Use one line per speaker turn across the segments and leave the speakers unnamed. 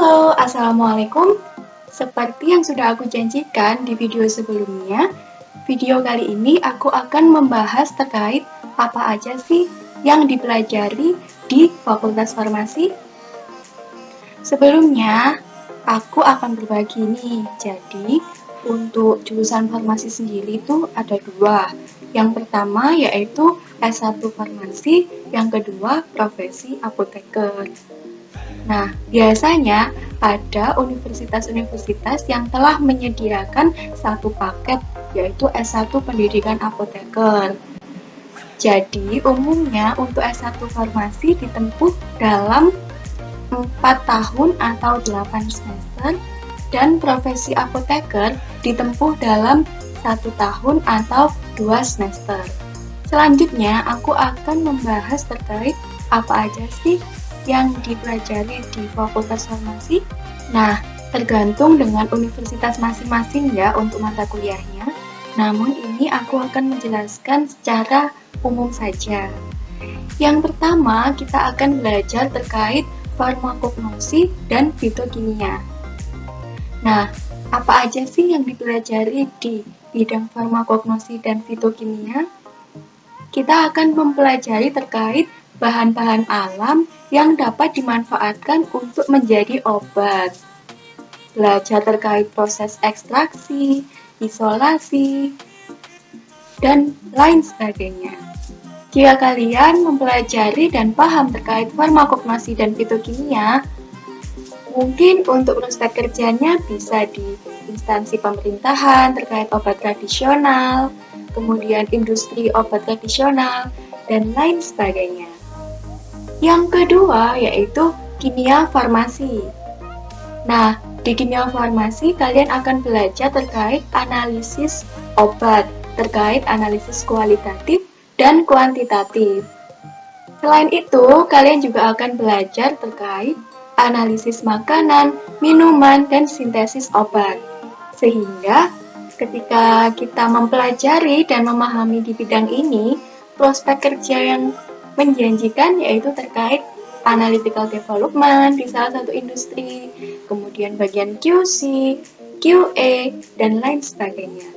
Halo, Assalamualaikum. Seperti yang sudah aku janjikan di video sebelumnya, video kali ini aku akan membahas terkait apa aja sih yang dipelajari di Fakultas Farmasi. Sebelumnya, aku akan berbagi nih. Jadi, untuk jurusan farmasi sendiri itu ada dua. Yang pertama yaitu S1 Farmasi, yang kedua profesi apoteker. Nah, biasanya ada universitas-universitas yang telah menyediakan satu paket, yaitu S1 Pendidikan Apoteker. Jadi, umumnya untuk S1 Farmasi ditempuh dalam 4 tahun atau 8 semester, dan profesi apoteker ditempuh dalam 1 tahun atau 2 semester. Selanjutnya, aku akan membahas terkait apa aja sih yang dipelajari di Fakultas Farmasi. Nah, tergantung dengan universitas masing-masing ya untuk mata kuliahnya. Namun ini aku akan menjelaskan secara umum saja. Yang pertama, kita akan belajar terkait farmakognosi dan fitokimia. Nah, apa aja sih yang dipelajari di bidang farmakognosi dan fitokimia? Kita akan mempelajari terkait bahan-bahan alam yang dapat dimanfaatkan untuk menjadi obat. Belajar terkait proses ekstraksi, isolasi, dan lain sebagainya. Jika kalian mempelajari dan paham terkait farmakognosi dan fitokimia, mungkin untuk prospek kerjanya bisa di instansi pemerintahan terkait obat tradisional, kemudian industri obat tradisional, dan lain sebagainya. Yang kedua yaitu kimia farmasi. Nah, di kimia farmasi kalian akan belajar terkait analisis obat, terkait analisis kualitatif dan kuantitatif. Selain itu, kalian juga akan belajar terkait analisis makanan, minuman, dan sintesis obat. Sehingga ketika kita mempelajari dan memahami di bidang ini, prospek kerja yang menjanjikan yaitu terkait analytical development di salah satu industri, kemudian bagian QC, QA, dan lain sebagainya.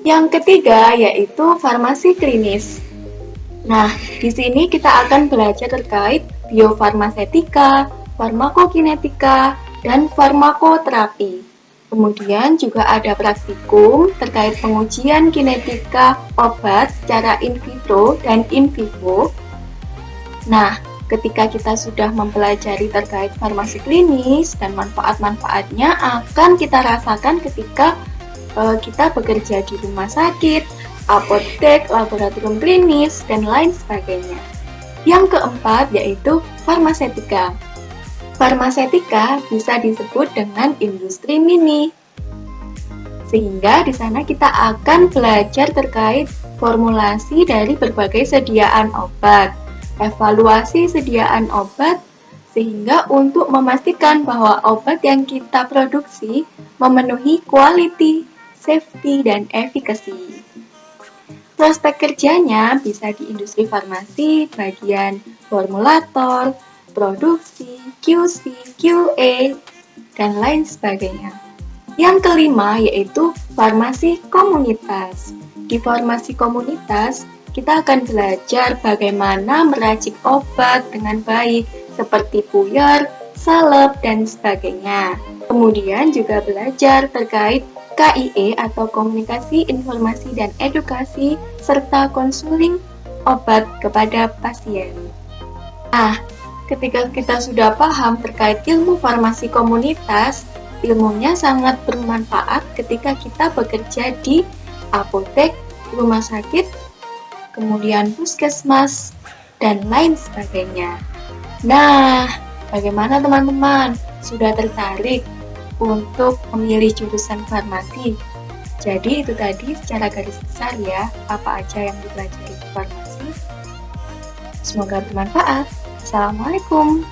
Yang ketiga yaitu farmasi klinis. Nah, di sini kita akan belajar terkait biofarmasetika, farmakokinetika, dan farmakoterapi. Kemudian juga ada praktikum terkait pengujian kinetika obat secara in vitro dan in vivo. Nah, ketika kita sudah mempelajari terkait farmasi klinis dan manfaat-manfaatnya akan kita rasakan ketika kita bekerja di rumah sakit, apotek, laboratorium klinis, dan lain sebagainya. Yang keempat yaitu farmasetika. Farmasetika bisa disebut dengan industri mini. Sehingga di sana kita akan belajar terkait formulasi dari berbagai sediaan obat, evaluasi sediaan obat, sehingga untuk memastikan bahwa obat yang kita produksi memenuhi quality, safety, dan efficacy. Prospek kerjanya bisa di industri farmasi, bagian formulator, produksi, QC, QA, dan lain sebagainya. Yang kelima yaitu farmasi komunitas. Di farmasi komunitas, kita akan belajar bagaimana meracik obat dengan baik, seperti puyer, salep, dan sebagainya. Kemudian juga belajar terkait KIE atau Komunikasi, Informasi, dan Edukasi, serta konseling obat kepada pasien. Nah, ketika kita sudah paham terkait ilmu farmasi komunitas, ilmunya sangat bermanfaat ketika kita bekerja di apotek, rumah sakit, kemudian puskesmas, dan lain sebagainya. Nah, bagaimana teman-teman? Sudah tertarik untuk memilih jurusan farmasi? Jadi itu tadi secara garis besar ya, apa aja yang dipelajari di farmasi. Semoga bermanfaat. Assalamualaikum.